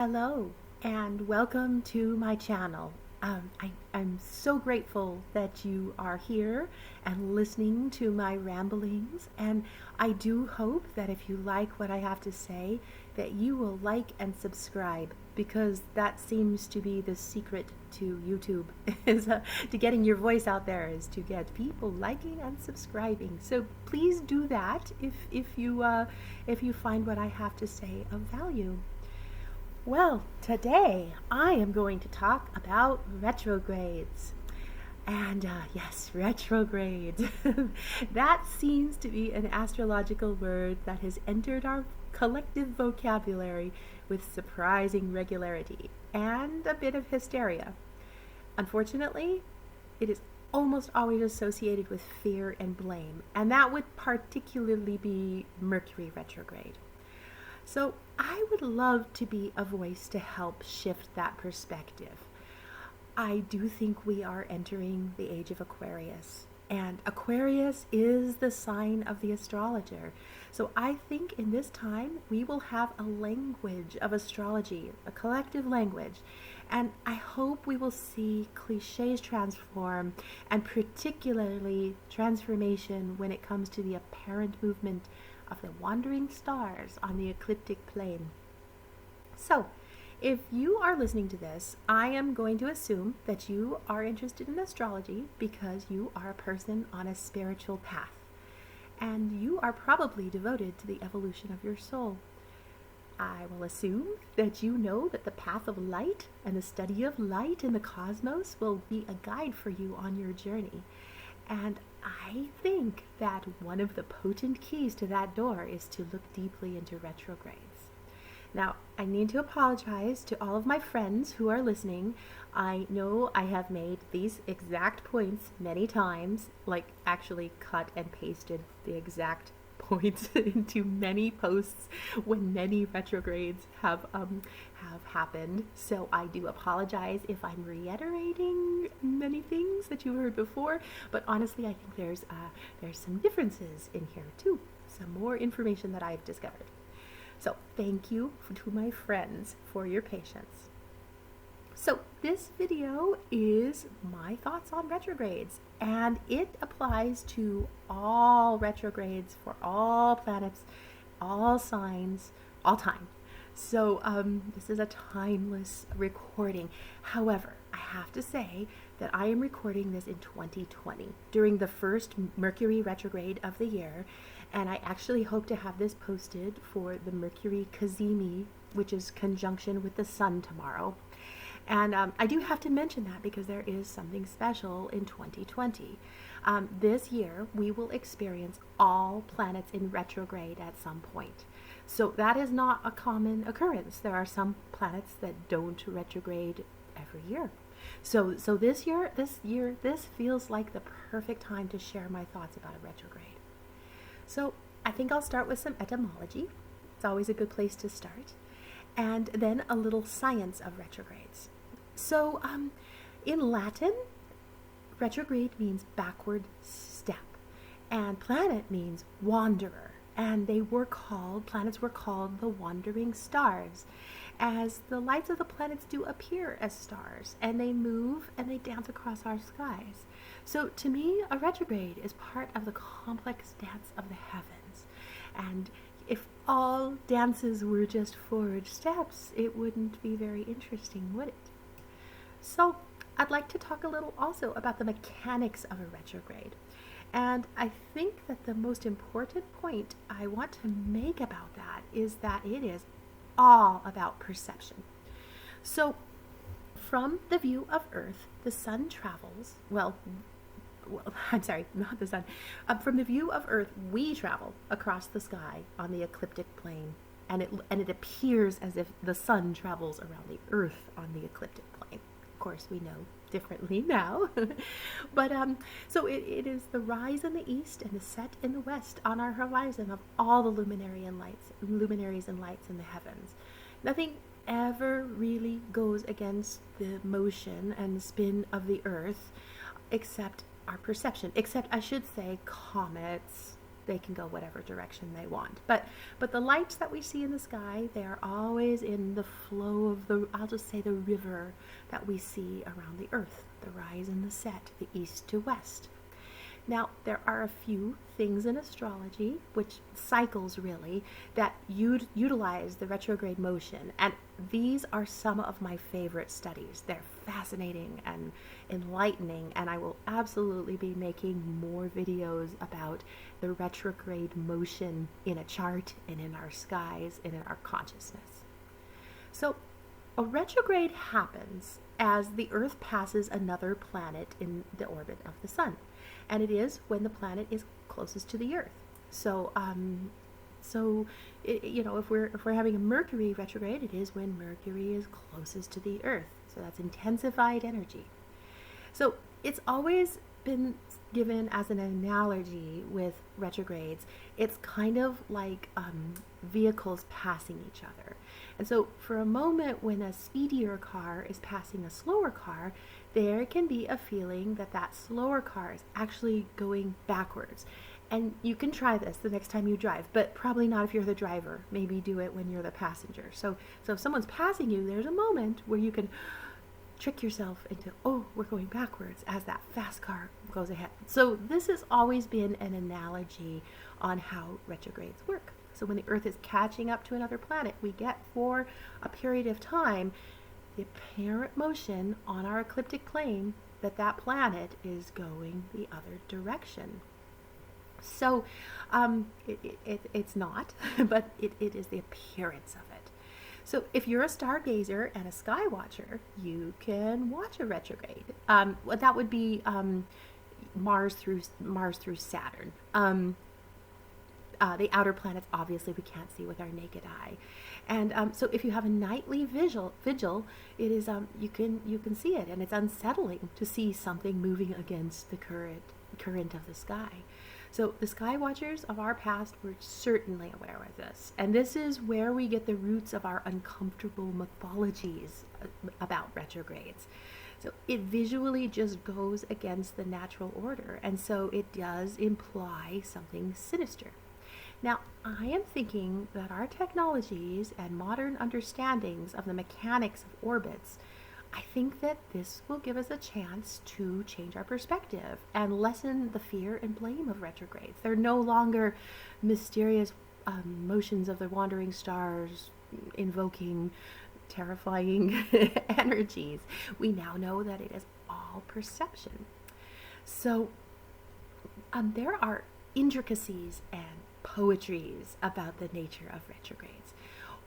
Hello and welcome to my channel. I'm so grateful that you are here and listening to my ramblings, and I do hope that if you like what I have to say, that you will like and subscribe, because that seems to be the secret to YouTube is to getting your voice out there, is to get people liking and subscribing. So please do that if you find what I have to say of value. Well, today I am going to talk about retrogrades. And yes, retrogrades. That seems to be an astrological word that has entered our collective vocabulary with surprising regularity and a bit of hysteria. Unfortunately, it is almost always associated with fear and blame, and that would particularly be Mercury retrograde. So I would love to be a voice to help shift that perspective. I do think we are entering the age of Aquarius, and Aquarius is the sign of the astrologer. So I think in this time we will have a language of astrology, a collective language, and I hope we will see cliches transform, and particularly transformation when it comes to the apparent movement of the wandering stars on the ecliptic plane. So, if you are listening to this, I am going to assume that you are interested in astrology because you are a person on a spiritual path, and you are probably devoted to the evolution of your soul. I will assume that you know that the path of light and the study of light in the cosmos will be a guide for you on your journey. And I think that one of the potent keys to that door is to look deeply into retrogrades. Now, I need to apologize to all of my friends who are listening. I know I have made these exact points many times, like actually cut and pasted the exact points into many posts when many retrogrades have happened. So I do apologize if I'm reiterating many things that you heard before, but honestly I think there's some differences in here too, some more information that I've discovered. So thank you to my friends for your patience. So this video is my thoughts on retrogrades, and it applies to all retrogrades for all planets, all signs, all time. So this is a timeless recording. However, I have to say that I am recording this in 2020 during the first Mercury retrograde of the year, and I actually hope to have this posted for the Mercury Cazimi, which is conjunction with the Sun tomorrow. And I do have to mention that because there is something special in 2020. This year, we will experience all planets in retrograde at some point. So that is not a common occurrence. There are some planets that don't retrograde every year. So this year, this feels like the perfect time to share my thoughts about a retrograde. So I think I'll start with some etymology. It's always a good place to start. And then a little science of retrogrades. So in Latin, retrograde means backward step, and planet means wanderer, and planets were called the wandering stars, as the lights of the planets do appear as stars, and they move and they dance across our skies. So to me, a retrograde is part of the complex dance of the heavens, and if all dances were just forward steps, it wouldn't be very interesting, would it? So I'd like to talk a little also about the mechanics of a retrograde. And I think that the most important point I want to make about that is that it is all about perception. So from the view of Earth, the sun travels, I'm sorry, not the sun. From the view of Earth, we travel across the sky on the ecliptic plane, and it appears as if the sun travels around the Earth on the ecliptic plane. Of course, we know differently now, but so it is the rise in the east and the set in the west on our horizon of all the luminaries and lights in the heavens. Nothing ever really goes against the motion and spin of the Earth, except our perception, except I should say comets. they can go whatever direction they want. But the lights that we see in the sky, they are always in the flow of the, I'll just say, the river that we see around the earth, the rise and the set, the east to west. Now, there are a few things in astrology, which cycles really, that utilize the retrograde motion. And these are some of my favorite studies. They're fascinating and enlightening, and I will absolutely be making more videos about the retrograde motion in a chart and in our skies and in our consciousness. So, a retrograde happens as the Earth passes another planet in the orbit of the Sun. And it is when the planet is closest to the Earth. So, if we're having a Mercury retrograde, it is when Mercury is closest to the Earth. So that's intensified energy. So it's always been given as an analogy with retrogrades. It's kind of like vehicles passing each other. And so for a moment when a speedier car is passing a slower car, there can be a feeling that that slower car is actually going backwards. And you can try this the next time you drive, but probably not if you're the driver. Maybe do it when you're the passenger. So if someone's passing you, there's a moment where you can trick yourself into, oh, we're going backwards as that fast car goes ahead. So this has always been an analogy on how retrogrades work. So when the Earth is catching up to another planet, we get for a period of time the apparent motion on our ecliptic plane that that planet is going the other direction. So it's not, but it is the appearance of it. So if you're a stargazer and a sky watcher, you can watch a retrograde. That would be Mars through Saturn. The outer planets, obviously, we can't see with our naked eye. And so if you have a nightly vigil, it is you can see it, and it's unsettling to see something moving against the current of the sky. So the sky watchers of our past were certainly aware of this. And this is where we get the roots of our uncomfortable mythologies about retrogrades. So it visually just goes against the natural order. And so it does imply something sinister. Now, I am thinking that our technologies and modern understandings of the mechanics of orbits, I think that this will give us a chance to change our perspective and lessen the fear and blame of retrogrades. They're no longer mysterious motions of the wandering stars invoking terrifying energies. We now know that it is all perception. So there are intricacies and poetries about the nature of retrogrades.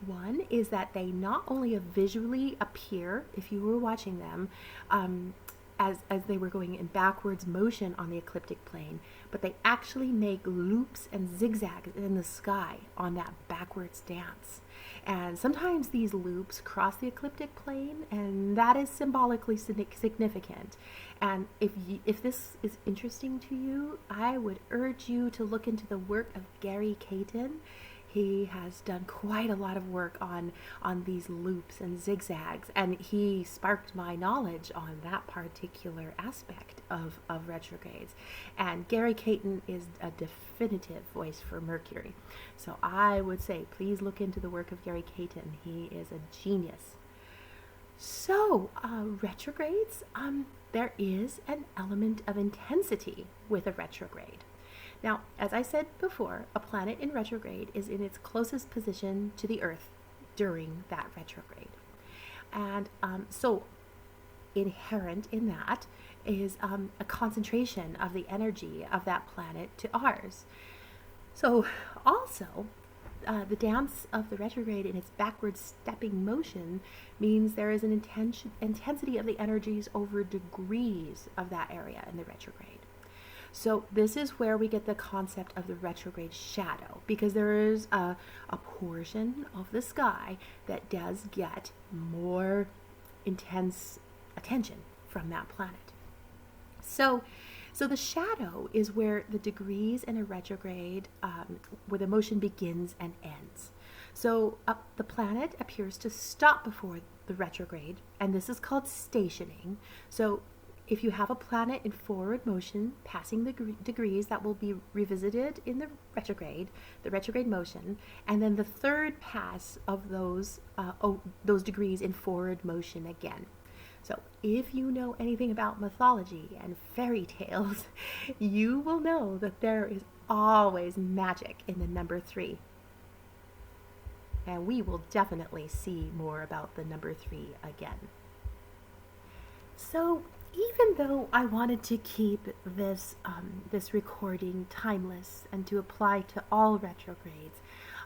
One is that they not only visually appear, if you were watching them, as they were going in backwards motion on the ecliptic plane, but they actually make loops and zigzags in the sky on that backwards dance. And sometimes these loops cross the ecliptic plane, and that is symbolically significant. And if this is interesting to you, I would urge you to look into the work of Gary Caton. He has done quite a lot of work on these loops and zigzags, and he sparked my knowledge on that particular aspect of retrogrades. And Gary Caton is a definitive voice for Mercury. So I would say, please look into the work of Gary Caton. He is a genius. So retrogrades, there is an element of intensity with a retrograde. Now, as I said before, a planet in retrograde is in its closest position to the Earth during that retrograde. And so inherent in that is a concentration of the energy of that planet to ours. So also, the dance of the retrograde in its backward stepping motion means there is an intensity of the energies over degrees of that area in the retrograde. So this is where we get the concept of the retrograde shadow, because there is a portion of the sky that does get more intense attention from that planet. So the shadow is where the degrees in a retrograde, where the motion begins and ends. So the planet appears to stop before the retrograde, and this is called stationing. So if you have a planet in forward motion passing the degrees, that will be revisited in the retrograde motion, and then the third pass of those degrees in forward motion again. So if you know anything about mythology and fairy tales, you will know that there is always magic in the number 3. And we will definitely see more about the number 3 again. So even though I wanted to keep this recording timeless and to apply to all retrogrades,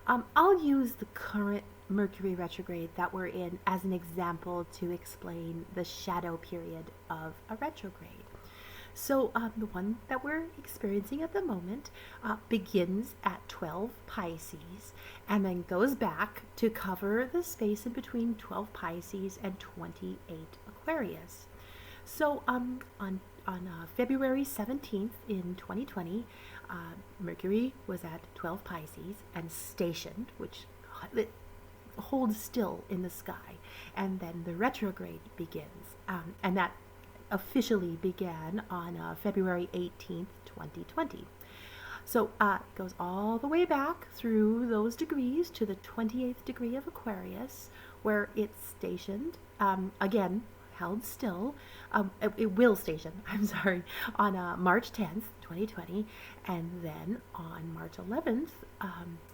I'll use the current Mercury retrograde that we're in as an example to explain the shadow period of a retrograde. So the one that we're experiencing at the moment begins at 12 Pisces and then goes back to cover the space in between 12 Pisces and 28 Aquarius. So on February 17th in 2020, Mercury was at 12 Pisces and stationed, which it holds still in the sky. And then the retrograde begins. And that officially began on February 18th, 2020. So it goes all the way back through those degrees to the 28th degree of Aquarius, where it's stationed, again, held still. It will station, I'm sorry, on March 10th, 2020, and then on March 11th,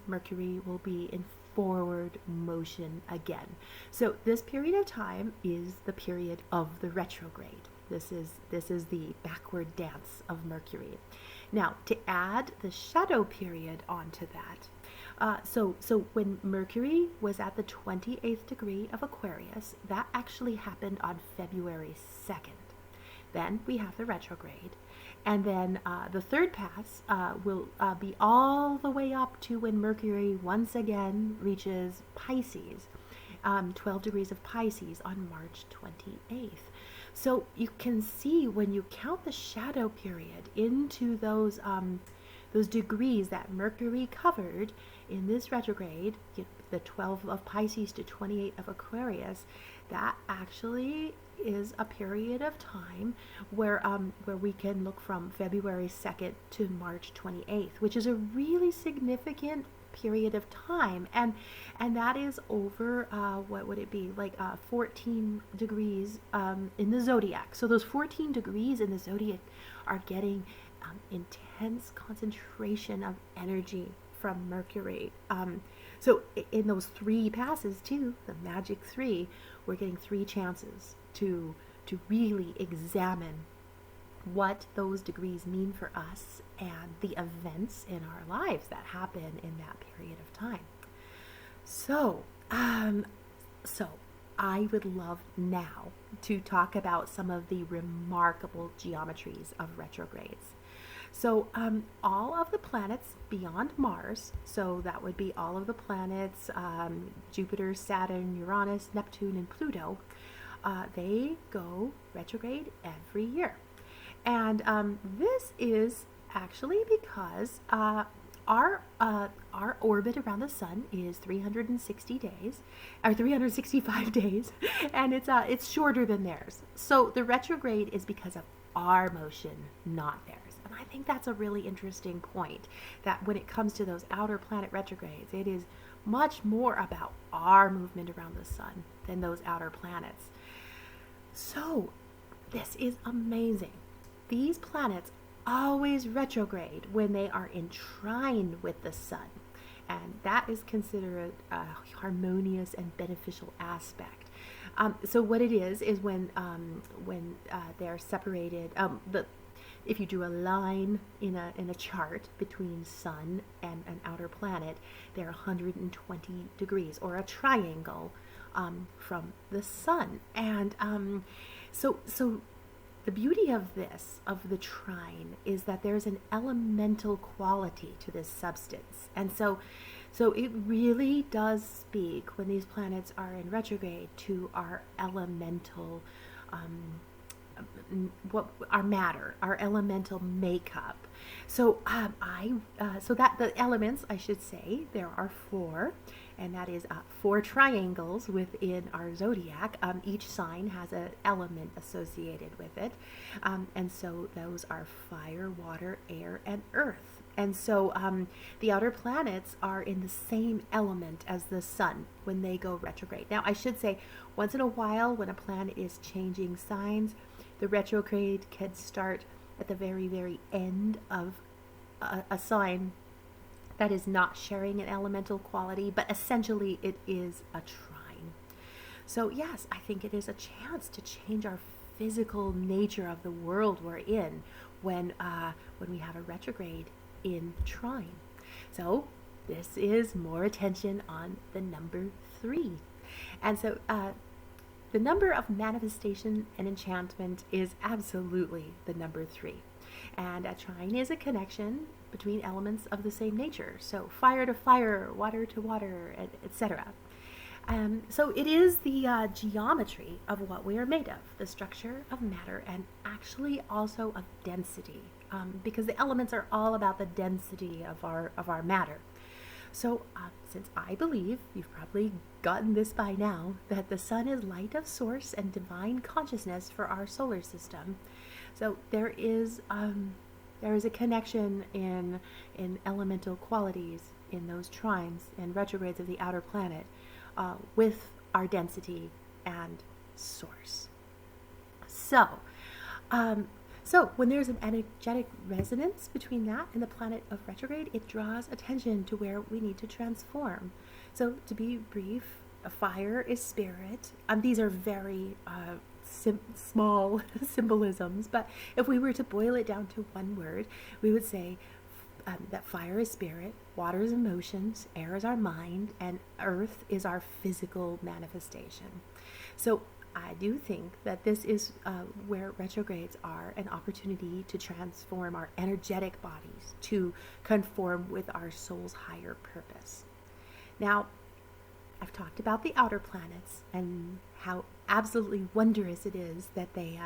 Mercury will be in forward motion again. So this period of time is the period of the retrograde. This is the backward dance of Mercury. Now, to add the shadow period onto that, so when Mercury was at the 28th degree of Aquarius, that actually happened on February 2nd. Then we have the retrograde. And then the third pass will be all the way up to when Mercury once again reaches Pisces, 12 degrees of Pisces on March 28th. So you can see when you count the shadow period into those degrees that Mercury covered in this retrograde, the 12 of Pisces to 28 of Aquarius, that actually is a period of time where we can look from February 2nd to March 28th, which is a really significant period of time, and that is over what would it be, like 14 degrees in the zodiac. So those 14 degrees in the zodiac are getting intense concentration of energy from Mercury. So in those 3 passes too, the magic 3, we're getting 3 chances to really examine what those degrees mean for us and the events in our lives that happen in that period of time. So I would love now to talk about some of the remarkable geometries of retrogrades. So all of the planets beyond Mars, so that would be all of the planets, Jupiter, Saturn, Uranus, Neptune, and Pluto, they go retrograde every year. And this is actually because our orbit around the sun is 360 days, or 365 days, and it's shorter than theirs. So the retrograde is because of our motion, not theirs. And I think that's a really interesting point, that when it comes to those outer planet retrogrades, it is much more about our movement around the sun than those outer planets. So this is amazing. These planets always retrograde when they are in trine with the sun, and that is considered a harmonious and beneficial aspect. So what it is when they're separated, if you drew a line in a chart between sun and an outer planet, they're 120 degrees, or a triangle from the sun. And so the beauty of the trine, is that there's an elemental quality to this substance. And so it really does speak, when these planets are in retrograde, to our elemental what our matter, our elemental makeup. So so that the elements, I should say, there are four, and that is four triangles within our zodiac. Each sign has an element associated with it, and so those are fire, water, air, and earth. And so the outer planets are in the same element as the sun when they go retrograde. Now, I should say, once in a while, when a planet is changing signs, the retrograde can start at the very, very end of a sign that is not sharing an elemental quality, but essentially it is a trine. So yes, I think it is a chance to change our physical nature of the world we're in when we have a retrograde in trine. So this is more attention on the number 3. And so the number of manifestation and enchantment is absolutely the number 3. And a trine is a connection between elements of the same nature. So fire to fire, water to water, etc. So it is the geometry of what we are made of, the structure of matter, and actually also of density, because the elements are all about the density of our matter. So since I believe, you've probably gotten this by now, that the sun is light of source and divine consciousness for our solar system, so there is a connection in elemental qualities in those trines and retrogrades of the outer planet with our density and source. So when there's an energetic resonance between that and the planet of retrograde, it draws attention to where we need to transform. So to be brief, a fire is spirit. These are very small symbolisms, but if we were to boil it down to one word, we would say that fire is spirit, water is emotions, air is our mind, and earth is our physical manifestation. So I do think that this is where retrogrades are an opportunity to transform our energetic bodies to conform with our soul's higher purpose. Now, I've talked about the outer planets and how absolutely wondrous it is that they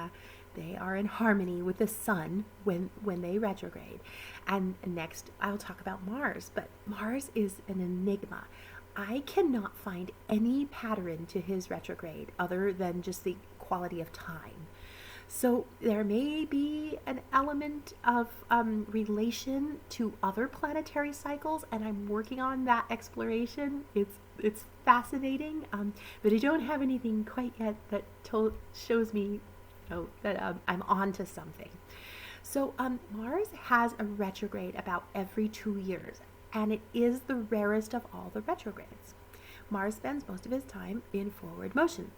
are in harmony with the sun when they retrograde. And next, I'll talk about Mars. But Mars is an enigma. I cannot find any pattern to his retrograde other than just the quality of time. So there may be an element of relation to other planetary cycles, and I'm working on that exploration. It's fascinating, but I don't have anything quite yet that shows me that I'm on to something. So Mars has a retrograde about every 2 years, and it is the rarest of all the retrogrades. Mars spends most of his time in forward motion.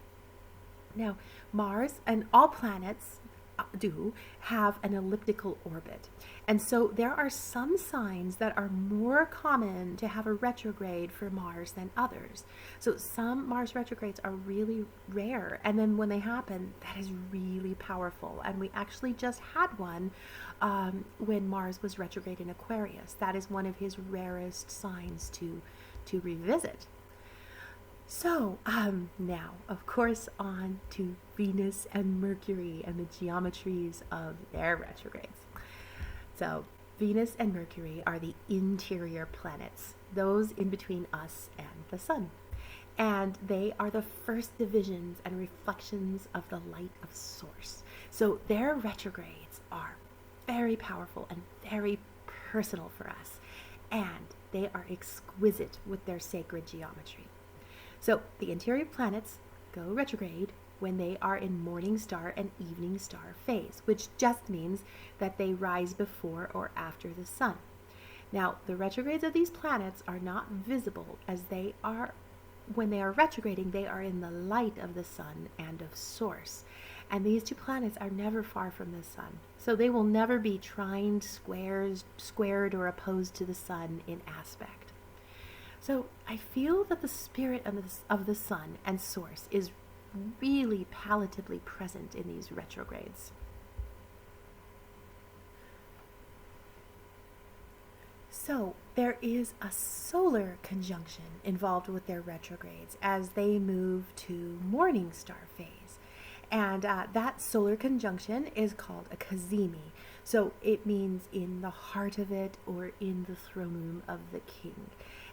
Now, Mars and all planets do have an elliptical orbit. And so there are some signs that are more common to have a retrograde for Mars than others. So some Mars retrogrades are really rare. And then when they happen, that is really powerful. And we actually just had one when Mars was retrograde in Aquarius. That is one of his rarest signs to revisit. So now, of course, on to Venus and Mercury and the geometries of their retrogrades. So Venus and Mercury are the interior planets, those in between us and the sun. And they are the first divisions and reflections of the light of source. So their retrogrades are very powerful and very personal for us. And they are exquisite with their sacred geometry. So the interior planets go retrograde when they are in morning star and evening star phase, which just means that they rise before or after the sun. Now, the retrogrades of these planets are not visible as they are, when they are retrograding, they are in the light of the sun and of source. And these two planets are never far from the sun. So they will never be trined, squared, or opposed to the sun in aspect. So I feel that the spirit of the sun and source is really palatably present in these retrogrades. So there is a solar conjunction involved with their retrogrades as they move to morning star phase. And that solar conjunction is called a cazimi. So it means in the heart of it or in the throne room of the king.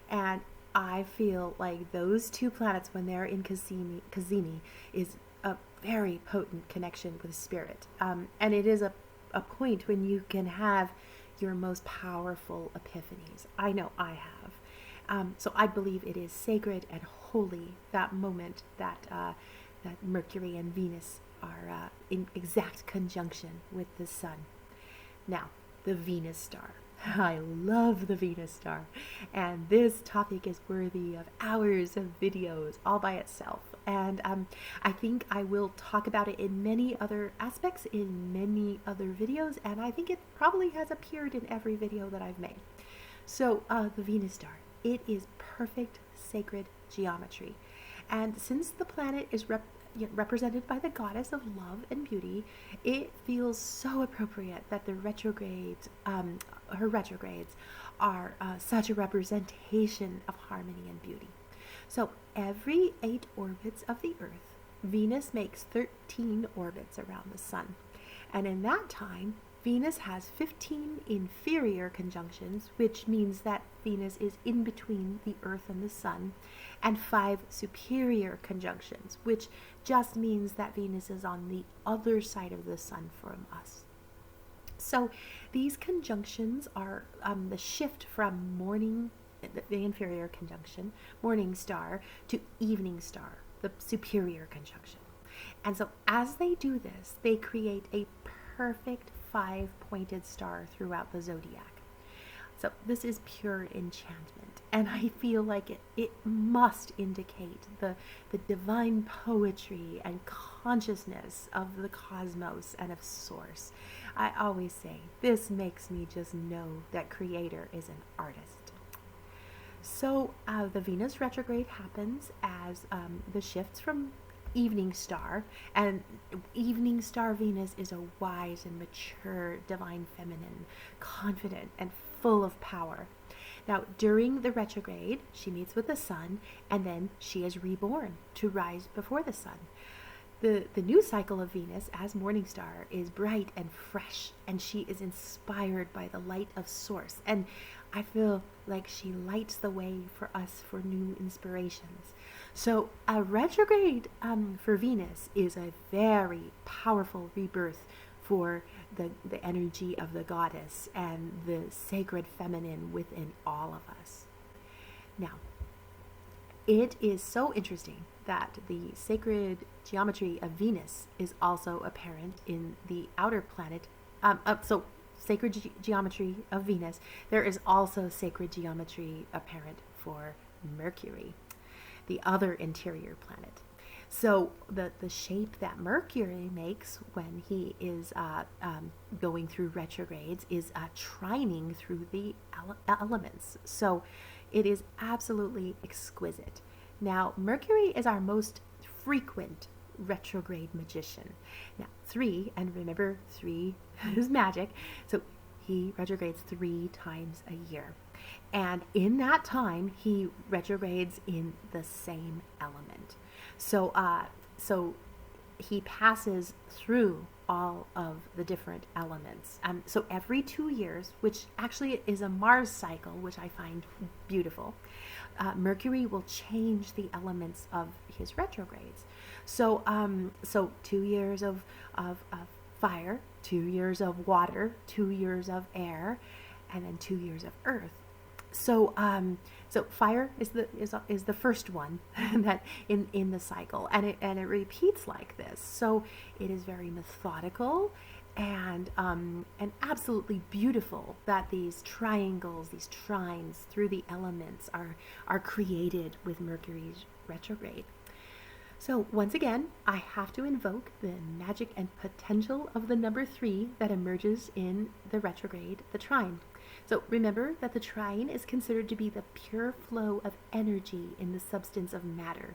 And I feel like those two planets, when they're in cazimi is a very potent connection with spirit. And it is a point when you can have your most powerful epiphanies. I know I have. So I believe it is sacred and holy, that moment that that Mercury and Venus are in exact conjunction with the sun. Now, the Venus star. I love the Venus star, and this topic is worthy of hours of videos all by itself. And I think I will talk about it in many other aspects, in many other videos, and I think it probably has appeared in every video that I've made. So, the Venus star, it is perfect sacred geometry. And since the planet is represented by the goddess of love and beauty, it feels so appropriate that the retrogrades, her retrogrades, are such a representation of harmony and beauty. So every 8 orbits of the Earth, Venus makes 13 orbits around the sun. And in that time, Venus has 15 inferior conjunctions, which means that Venus is in between the Earth and the Sun, and 5 superior conjunctions, which just means that Venus is on the other side of the Sun from us. So these conjunctions are the shift from morning, the inferior conjunction, morning star, to evening star, the superior conjunction. And so as they do this, they create a perfect 5-pointed star throughout the zodiac. So this is pure enchantment, and I feel like it must indicate the divine poetry and consciousness of the cosmos and of source. I always say, this makes me just know that Creator is an artist. So the Venus retrograde happens as the shifts from evening star, and evening star Venus is a wise and mature divine feminine, confident and full of power. Now during the retrograde, she meets with the sun, and then she is reborn to rise before the sun. The new cycle of Venus as morning star is bright and fresh, and she is inspired by the light of source, and I feel like she lights the way for us for new inspirations. So a retrograde for Venus is a very powerful rebirth for the energy of the goddess and the sacred feminine within all of us. Now, it is so interesting that the sacred geometry of Venus is also apparent in the outer planet. So sacred geometry of Venus, there is also sacred geometry apparent for Mercury, the other interior planet. So the shape that Mercury makes when he is going through retrogrades is trining through the elements. So it is absolutely exquisite. Now, Mercury is our most frequent retrograde magician. Now, 3, and remember 3 is magic, so he retrogrades 3 times a year. And in that time, he retrogrades in the same element. So he passes through all of the different elements. So every 2 years, which actually is a Mars cycle, which I find beautiful, Mercury will change the elements of his retrogrades. So 2 years of fire, 2 years of water, 2 years of air, and then 2 years of earth. So fire is the first one that in the cycle, and it repeats like this. So it is very methodical and absolutely beautiful that these triangles, these trines through the elements are created with Mercury's retrograde. So once again, I have to invoke the magic and potential of the number 3 that emerges in the retrograde, the trine. So remember that the trine is considered to be the pure flow of energy in the substance of matter.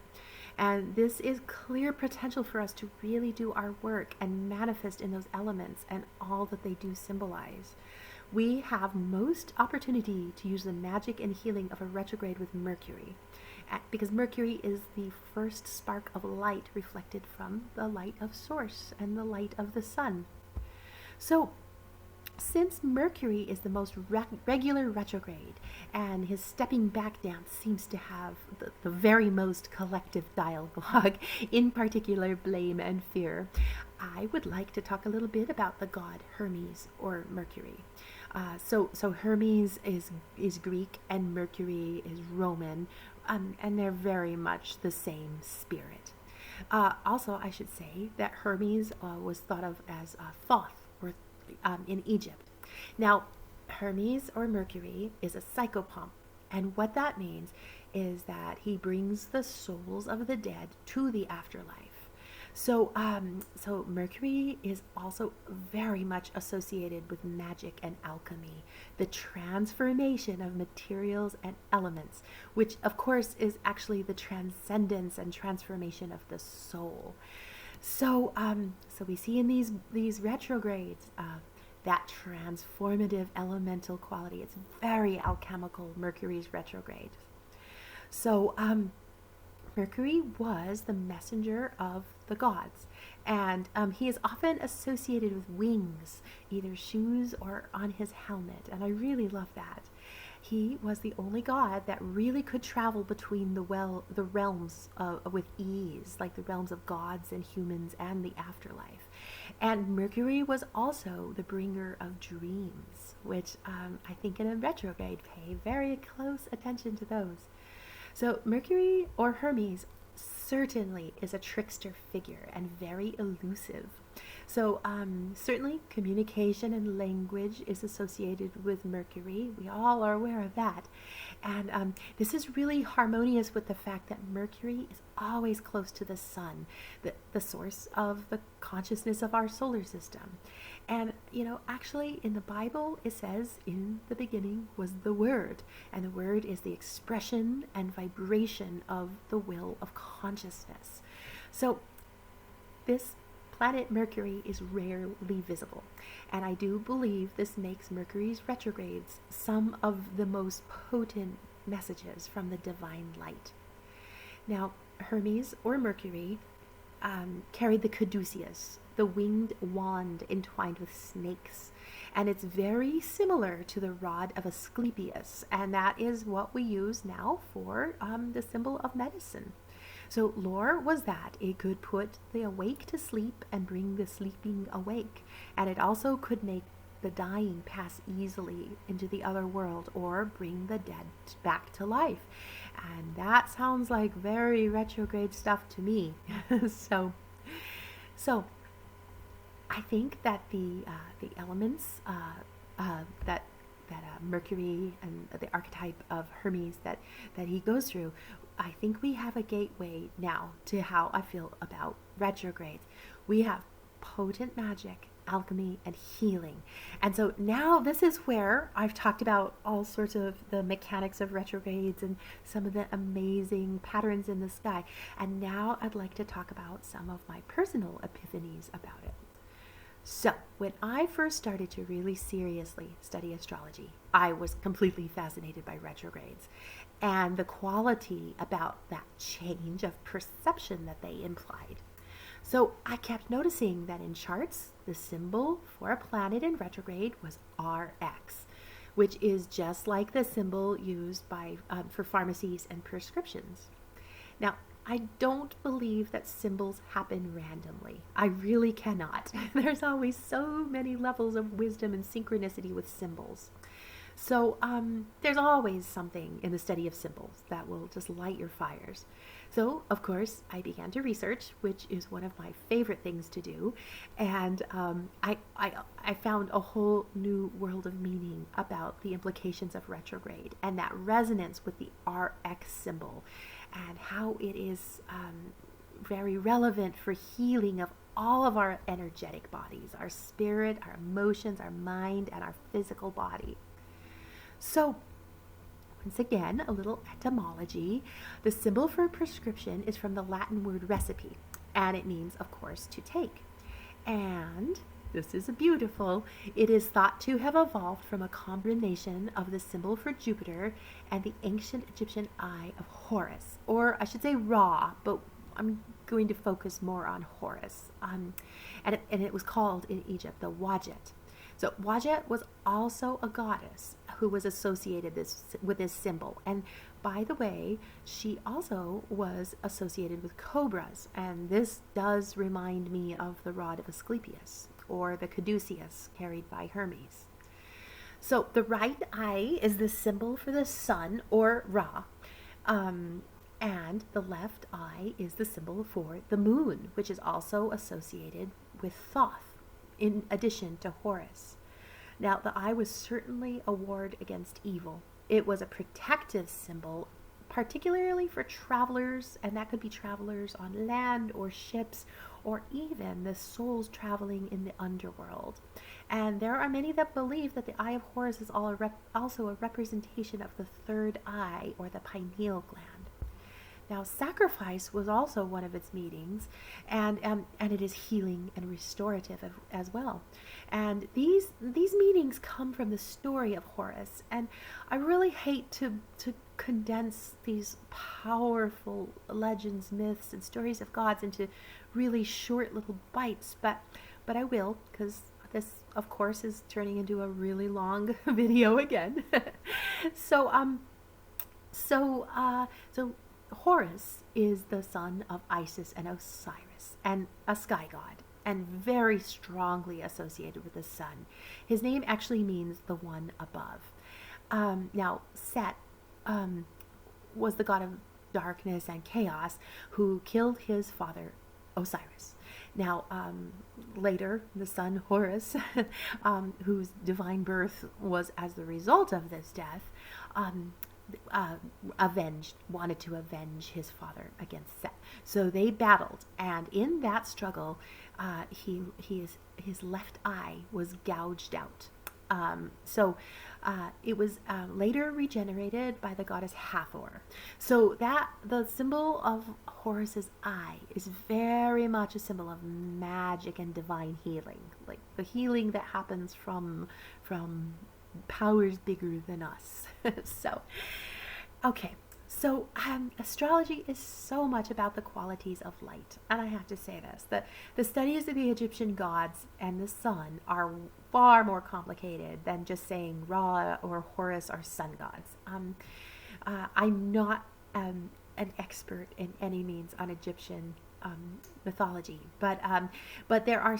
And this is clear potential for us to really do our work and manifest in those elements and all that they do symbolize. We have most opportunity to use the magic and healing of a retrograde with Mercury. because Mercury is the first spark of light reflected from the light of source and the light of the sun. So since Mercury is the most regular retrograde and his stepping back dance seems to have the very most collective dialogue, in particular blame and fear, I would like to talk a little bit about the god Hermes or Mercury. So Hermes is Greek and Mercury is Roman, and they're very much the same spirit. Also, I should say that Hermes was thought of as Thoth, or in Egypt. Now, Hermes or Mercury is a psychopomp, and what that means is that he brings the souls of the dead to the afterlife. So Mercury is also very much associated with magic and alchemy, the transformation of materials and elements, which of course is actually the transcendence and transformation of the soul. So we see in these retrogrades that transformative elemental quality. It's very alchemical, Mercury's retrograde. So Mercury was the messenger of the gods, and he is often associated with wings, either shoes or on his helmet, and I really love that. He was the only god that really could travel between the realms with ease, like the realms of gods and humans and the afterlife. And Mercury was also the bringer of dreams, which I think in a retrograde pay very close attention to those. So Mercury or Hermes certainly is a trickster figure and very elusive. So certainly communication and language is associated with Mercury. We all are aware of that. And this is really harmonious with the fact that Mercury is always close to the sun, the source of the consciousness of our solar system. And, actually in the Bible, it says, in the beginning was the Word. And the Word is the expression and vibration of the will of consciousness. So this planet Mercury is rarely visible, and I do believe this makes Mercury's retrogrades some of the most potent messages from the divine light. Now, Hermes or Mercury carried the caduceus, the winged wand entwined with snakes, and it's very similar to the rod of Asclepius, and that is what we use now for the symbol of medicine. So lore was that it could put the awake to sleep and bring the sleeping awake. And it also could make the dying pass easily into the other world or bring the dead back to life. And that sounds like very retrograde stuff to me. So I think that the elements that Mercury and the archetype of Hermes that he goes through, I think we have a gateway now to how I feel about retrogrades. We have potent magic, alchemy, and healing. And so now this is where I've talked about all sorts of the mechanics of retrogrades and some of the amazing patterns in the sky. And now I'd like to talk about some of my personal epiphanies about it. So, when I first started to really seriously study astrology, I was completely fascinated by retrogrades and the quality about that change of perception that they implied. So, I kept noticing that in charts, the symbol for a planet in retrograde was RX, which is just like the symbol used for pharmacies and prescriptions. Now, I don't believe that symbols happen randomly. I really cannot. There's always so many levels of wisdom and synchronicity with symbols. So there's always something in the study of symbols that will just light your fires. So, of course, I began to research, which is one of my favorite things to do. And I found a whole new world of meaning about the implications of retrograde and that resonance with the RX symbol, and how it is very relevant for healing of all of our energetic bodies, our spirit, our emotions, our mind, and our physical body. So, once again, a little etymology. The symbol for prescription is from the Latin word recipe, and it means, of course, to take. And This is beautiful. It is thought to have evolved from a combination of the symbol for Jupiter and the ancient Egyptian eye of Horus, or I should say Ra, but I'm going to focus more on Horus. And it was called in Egypt the Wadjet. So Wadjet was also a goddess who was associated with this symbol. And by the way, she also was associated with cobras. And this does remind me of the rod of Asclepius or the caduceus carried by Hermes. So the right eye is the symbol for the sun or Ra. And the left eye is the symbol for the moon, which is also associated with Thoth, in addition to Horus. Now, the eye was certainly a ward against evil. It was a protective symbol, particularly for travelers, and that could be travelers on land or ships, or even the souls traveling in the underworld. And there are many that believe that the eye of Horus is also a representation of the third eye, or the pineal gland. Now, sacrifice was also one of its meanings, and it is healing and restorative as well. And these meanings come from the story of Horus, and I really hate to condense these powerful legends, myths, and stories of gods into really short little bites, but I will, because this, of course, is turning into a really long video again. So Horus is the son of Isis and Osiris, and a sky god, and very strongly associated with the sun. His name actually means the one above. Now, Set was the god of darkness and chaos who killed his father, Osiris. Now, later, the son Horus, whose divine birth was as the result of this death, wanted to avenge his father against Set. So they battled, and in that struggle, his left eye was gouged out. It was later regenerated by the goddess Hathor. So that the symbol of Horus's eye is very much a symbol of magic and divine healing, like the healing that happens from powers bigger than us. So astrology is so much about the qualities of light. And I have to say this, that the studies of the Egyptian gods and the sun are far more complicated than just saying Ra or Horus are sun gods. I'm not an expert in any means on Egyptian mythology, but there are,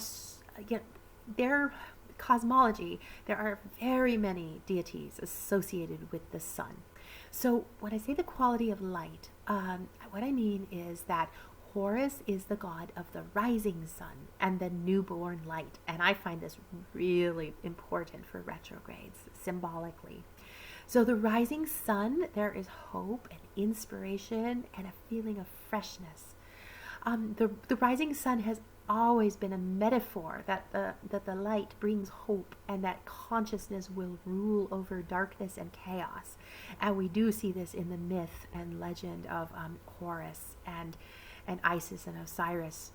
their cosmology, there are very many deities associated with the sun. So when I say the quality of light, what I mean is that Horus is the god of the rising sun and the newborn light. And I find this really important for retrogrades, symbolically. So the rising sun, there is hope and inspiration and a feeling of freshness. The rising sun has always been a metaphor that the light brings hope and that consciousness will rule over darkness and chaos. And we do see this in the myth and legend of Horus and Isis and Osiris.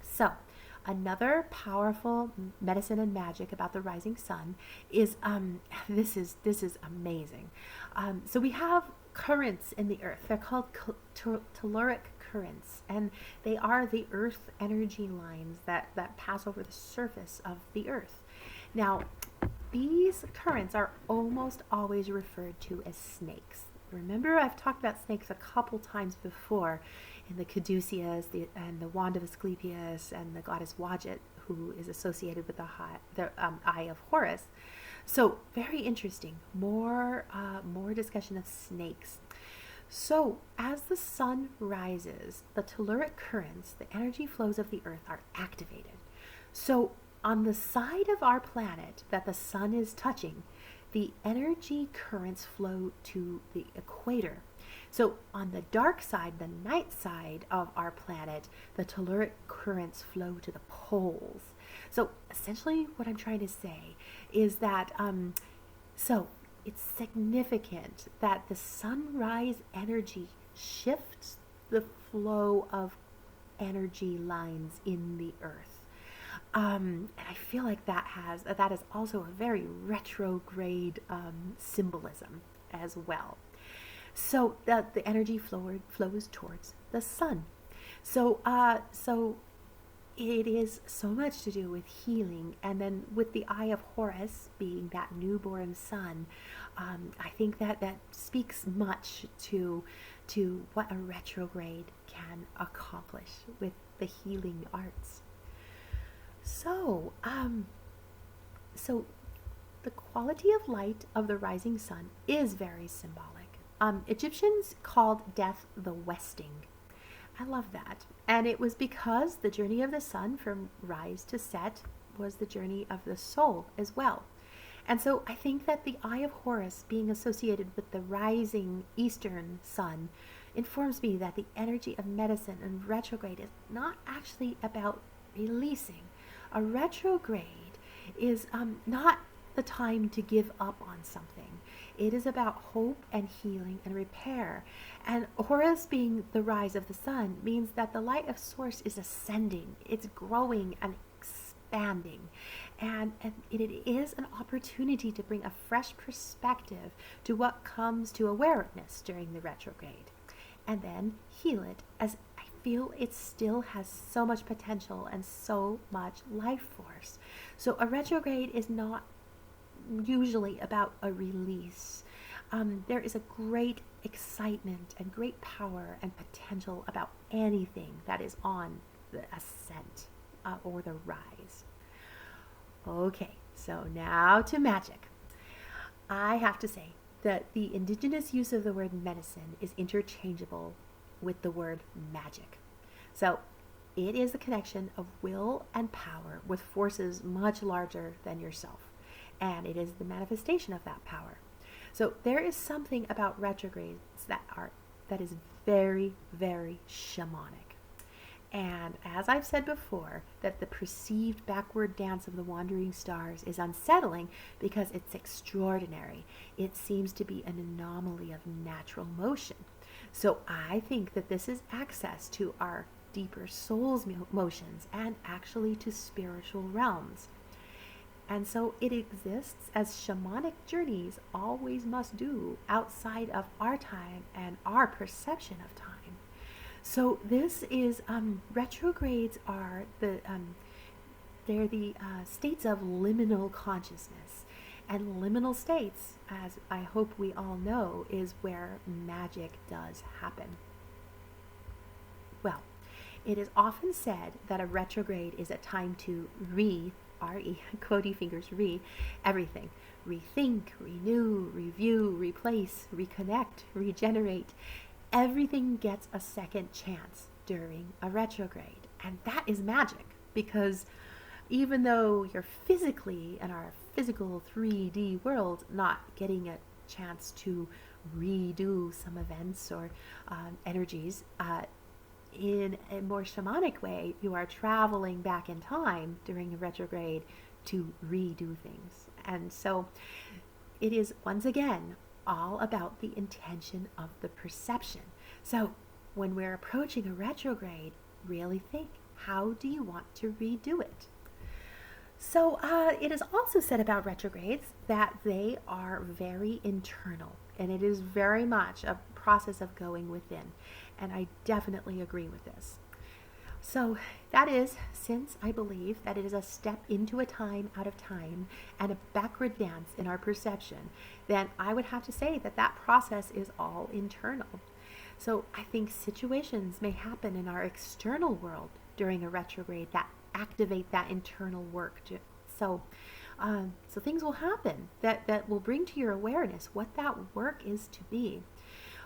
So another powerful medicine and magic about the rising sun is this is amazing. So we have currents in the earth. They're called telluric currents, and they are the earth energy lines that pass over the surface of the earth. Now, these currents are almost always referred to as snakes. Remember, I've talked about snakes a couple times before in the caduceus and the wand of Asclepius and the goddess Wadjet, who is associated with the eye of Horus. So very interesting. More discussion of snakes. So as the sun rises, the telluric currents, the energy flows of the earth, are activated. So on the side of our planet that the sun is touching, the energy currents flow to the equator. So on the dark side, the night side of our planet, the telluric currents flow to the poles. So essentially what I'm trying to say is that, so it's significant that the sunrise energy shifts the flow of energy lines in the earth. And I feel like that is also a very retrograde symbolism as well. So the energy flows towards the sun. So it is so much to do with healing, and then with the Eye of Horus being that newborn sun, I think that speaks much to what a retrograde can accomplish with the healing arts. So, so the quality of light of the rising sun is very symbolic. Egyptians called death the westing. I love that. And it was because the journey of the sun from rise to set was the journey of the soul as well. And so I think that the Eye of Horus being associated with the rising eastern sun informs me that the energy of medicine and retrograde is not actually about releasing. A retrograde is not the time to give up on something. It is about hope and healing and repair. And Horus being the rise of the sun means that the light of source is ascending, it's growing and expanding. And it is an opportunity to bring a fresh perspective to what comes to awareness during the retrograde, and then heal it, as I feel it still has so much potential and so much life force. So a retrograde is not usually about a release. There is a great excitement and great power and potential about anything that is on the ascent or the rise. Okay, so now to magic. I have to say that the indigenous use of the word medicine is interchangeable with the word magic. So it is the connection of will and power with forces much larger than yourself, and it is the manifestation of that power. So there is something about retrogrades that is very, very shamanic. And as I've said before, that the perceived backward dance of the wandering stars is unsettling because it's extraordinary. It seems to be an anomaly of natural motion. So I think that this is access to our deeper soul's motions and actually to spiritual realms. And so it exists as shamanic journeys always must do outside of our time and our perception of time. So this is retrogrades are they're the states of liminal consciousness, and liminal states, as I hope we all know, is where magic does happen. Well, it is often said that a retrograde is a time to R-E, quotey fingers, everything. Rethink, renew, review, replace, reconnect, regenerate. Everything gets a second chance during a retrograde. And that is magic, because even though you're physically in our physical 3D world not getting a chance to redo some events or energies, in a more shamanic way, you are traveling back in time during a retrograde to redo things. And so it is, once again, all about the intention of the perception. So when we're approaching a retrograde, really think, how do you want to redo it? So it is also said about retrogrades that they are very internal, and it is very much a process of going within. And I definitely agree with this. So that is, since I believe that it is a step into a time out of time and a backward dance in our perception, then I would have to say that that process is all internal. So I think situations may happen in our external world during a retrograde that activate that internal work. So things will happen that will bring to your awareness what that work is to be.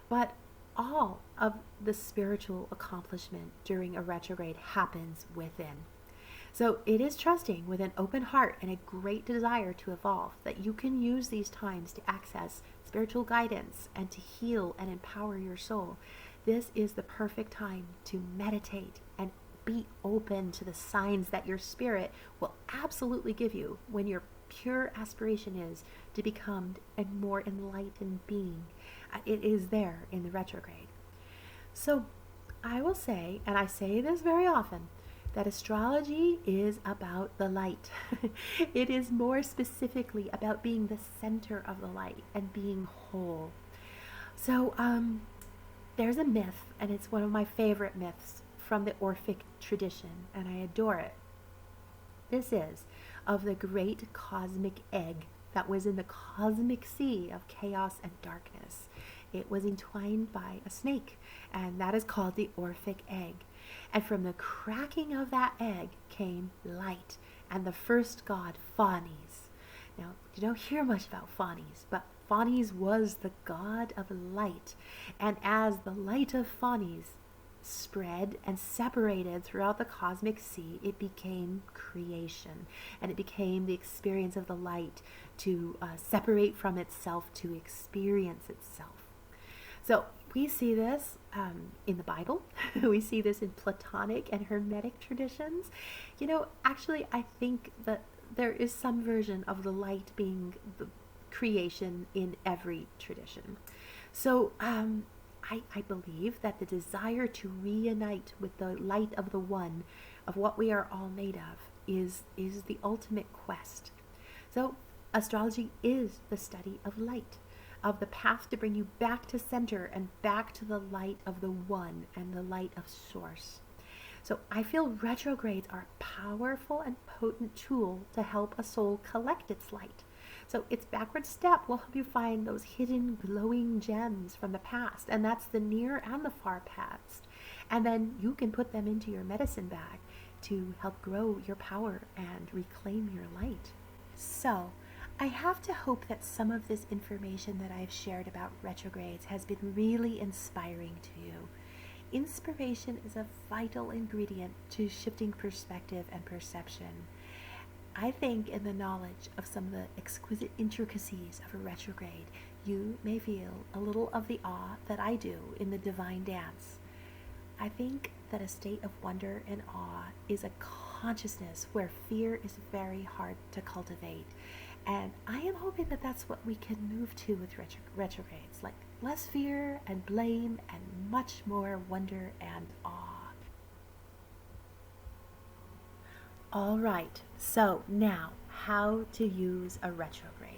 But all of the spiritual accomplishment during a retrograde happens within. So it is trusting with an open heart and a great desire to evolve that you can use these times to access spiritual guidance and to heal and empower your soul. This is the perfect time to meditate and be open to the signs that your spirit will absolutely give you when your pure aspiration is to become a more enlightened being. It is there in the retrograde. So I will say, and I say this very often, that astrology is about the light. It is more specifically about being the center of the light and being whole. So, there's a myth, and it's one of my favorite myths from the Orphic tradition, and I adore it. This is of the great cosmic egg that was in the cosmic sea of chaos and darkness. It was entwined by a snake, and that is called the Orphic egg. And from the cracking of that egg came light and the first god, Phanes. Now, you don't hear much about Phanes, but Phanes was the god of light. And as the light of Phanes spread and separated throughout the cosmic sea, it became creation, and it became the experience of the light to separate from itself, to experience itself. So we see this in the Bible. We see this in Platonic and Hermetic traditions. Actually, I think that there is some version of the light being the creation in every tradition. So I believe that the desire to reunite with the light of the one, of what we are all made of, is the ultimate quest. So astrology is the study of light, of the path to bring you back to center and back to the light of the one and the light of source. So I feel retrogrades are a powerful and potent tool to help a soul collect its light. So its backward step will help you find those hidden glowing gems from the past, and that's the near and the far past. And then you can put them into your medicine bag to help grow your power and reclaim your light. So I have to hope that some of this information that I've shared about retrogrades has been really inspiring to you. Inspiration is a vital ingredient to shifting perspective and perception. I think in the knowledge of some of the exquisite intricacies of a retrograde, you may feel a little of the awe that I do in the divine dance. I think that a state of wonder and awe is a consciousness where fear is very hard to cultivate. And I am hoping that that's what we can move to with retrogrades, like less fear and blame and much more wonder and awe. All right, so now how to use a retrograde.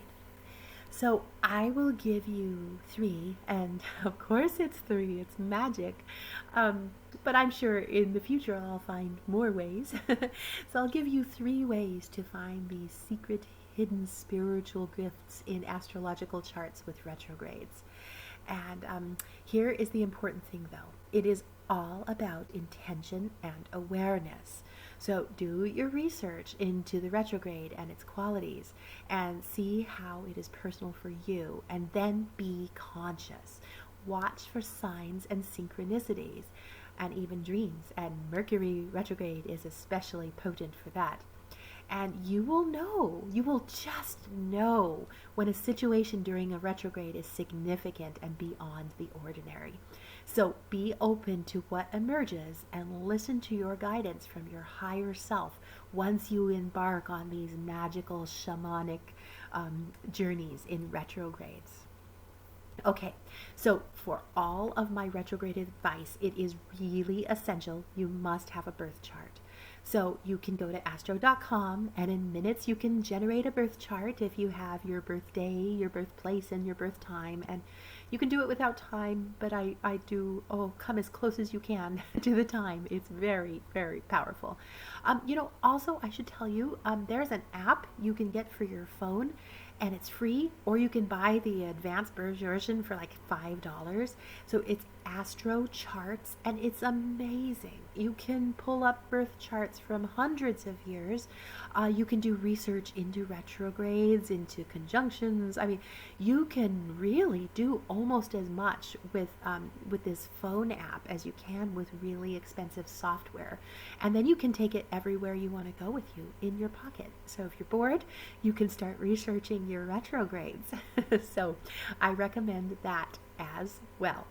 So I will give you 3, and of course it's 3, it's magic, but I'm sure in the future I'll find more ways. So I'll give you 3 ways to find these secret hidden spiritual gifts in astrological charts with retrogrades. And here is the important thing though. It is all about intention and awareness. So do your research into the retrograde and its qualities and see how it is personal for you, and then be conscious. Watch for signs and synchronicities and even dreams, and Mercury retrograde is especially potent for that. And you will just know when a situation during a retrograde is significant and beyond the ordinary. So be open to what emerges and listen to your guidance from your higher self once you embark on these magical shamanic journeys in retrogrades. Okay, so for all of my retrograde advice, it is really essential you must have a birth chart. So you can go to astro.com, and in minutes you can generate a birth chart if you have your birthday, your birthplace, and your birth time. And you can do it without time, but I do, come as close as you can to the time. It's very, very powerful. Also I should tell you, there's an app you can get for your phone, and it's free, or you can buy the advanced version for like $5. So it's Astro Charts, and it's amazing. You can pull up birth charts from hundreds of years. You can do research into retrogrades, into conjunctions. I mean, you can really do almost as much with this phone app as you can with really expensive software. And then you can take it everywhere you want to go with you in your pocket. So if you're bored, you can start researching your retrogrades. So I recommend that as well.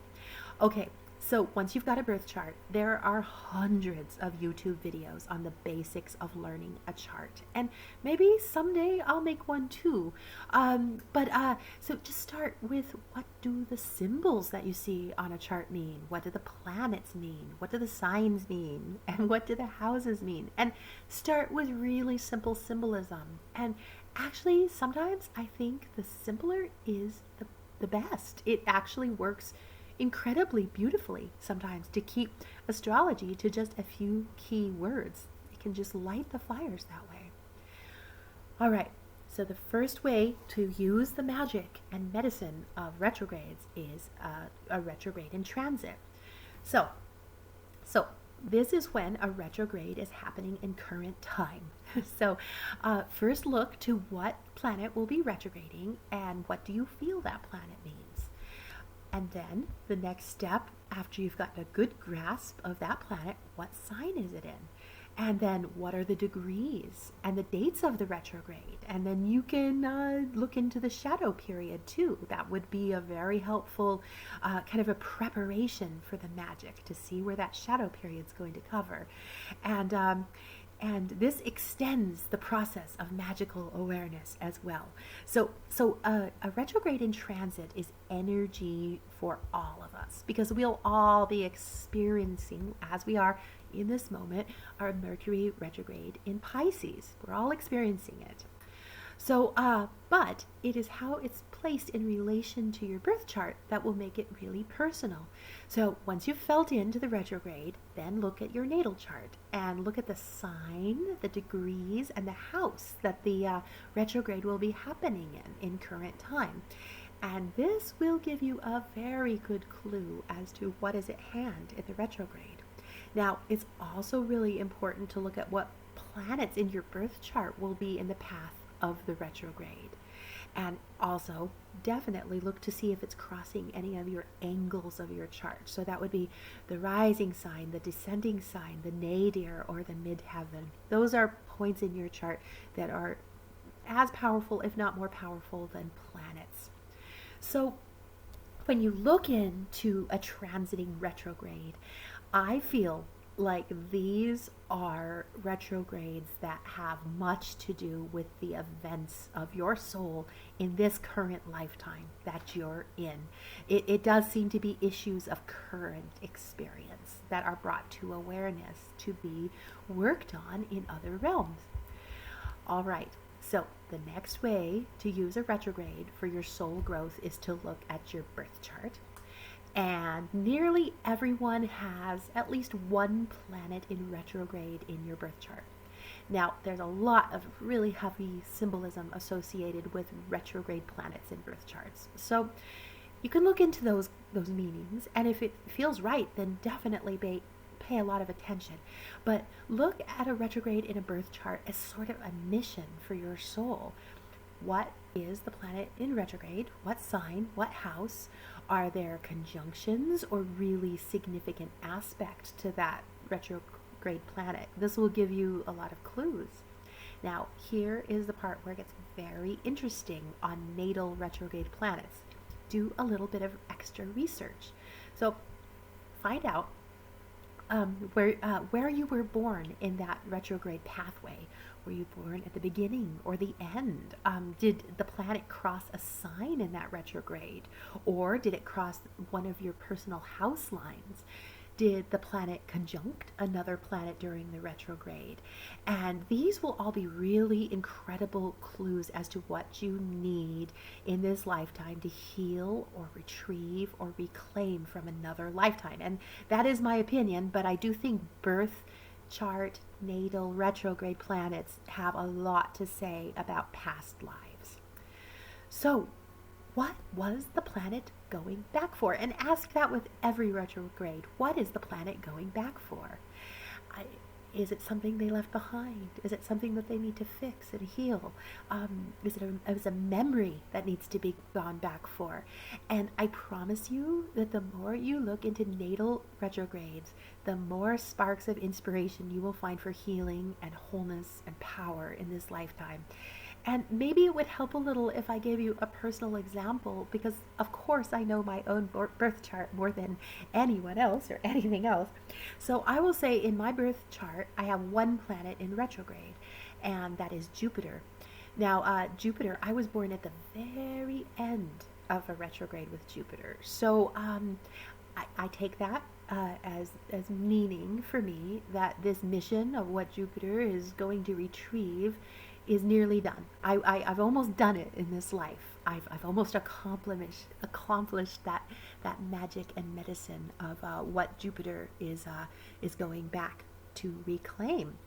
Okay, So once you've got a birth chart, there are hundreds of YouTube videos on the basics of learning a chart. And maybe someday I'll make one too. So just start with, what do the symbols that you see on a chart mean? What do the planets mean? What do the signs mean? And what do the houses mean? And start with really simple symbolism. And actually, sometimes I think the simpler is the best. It actually works incredibly beautifully sometimes to keep astrology to just a few key words. It can just light the fires that way. All right, so the first way to use the magic and medicine of retrogrades is a retrograde in transit. So this is when a retrograde is happening in current time. So first look to what planet will be retrograding and what do you feel that planet means. And then the next step, after you've gotten a good grasp of that planet, what sign is it in? And then what are the degrees and the dates of the retrograde? And then you can look into the shadow period too. That would be a very helpful kind of a preparation for the magic to see where that shadow period is going to cover. And this extends the process of magical awareness as well. So a retrograde in transit is energy for all of us, because we'll all be experiencing, as we are in this moment, our Mercury retrograde in Pisces. We're all experiencing it. So, but it is how it's placed in relation to your birth chart that will make it really personal. So once you've felt into the retrograde, then look at your natal chart and look at the sign, the degrees, and the house that the retrograde will be happening in current time. And this will give you a very good clue as to what is at hand in the retrograde. Now, it's also really important to look at what planets in your birth chart will be in the path of the retrograde. And also definitely look to see if it's crossing any of your angles of your chart. So that would be the rising sign, the descending sign, the nadir, or the midheaven. Those are points in your chart that are as powerful, if not more powerful, than planets. So when you look into a transiting retrograde, I feel like these are retrogrades that have much to do with the events of your soul in this current lifetime that you're in. It does seem to be issues of current experience that are brought to awareness to be worked on in other realms. All right, so the next way to use a retrograde for your soul growth is to look at your birth chart. And nearly everyone has at least one planet in retrograde in your birth chart. Now, there's a lot of really heavy symbolism associated with retrograde planets in birth charts. So you can look into those meanings, and if it feels right, then definitely pay a lot of attention. But look at a retrograde in a birth chart as sort of a mission for your soul. What is the planet in retrograde? What sign? What house? Are there conjunctions or really significant aspects to that retrograde planet? This will give you a lot of clues. Now, here is the part where it gets very interesting on natal retrograde planets. Do a little bit of extra research. So find out where you were born in that retrograde pathway. Were you born at the beginning or the end? Did the planet cross a sign in that retrograde? Or did it cross one of your personal house lines? Did the planet conjunct another planet during the retrograde? And these will all be really incredible clues as to what you need in this lifetime to heal or retrieve or reclaim from another lifetime. And that is my opinion, but I do think birth chart, natal, retrograde planets have a lot to say about past lives. So, what was the planet going back for? And ask that with every retrograde. What is the planet going back for? Is it something they left behind? Is it something that they need to fix and heal? Is it a memory that needs to be gone back for? And I promise you that the more you look into natal retrogrades, the more sparks of inspiration you will find for healing and wholeness and power in this lifetime. And maybe it would help a little if I gave you a personal example, because of course I know my own birth chart more than anyone else or anything else. So I will say in my birth chart, I have one planet in retrograde, and that is Jupiter. Now, Jupiter, I was born at the very end of a retrograde with Jupiter. So I take that as meaning for me that this mission of what Jupiter is going to retrieve is nearly done. I've almost done it in this life. I've almost accomplished that magic and medicine of what Jupiter is going back to reclaim.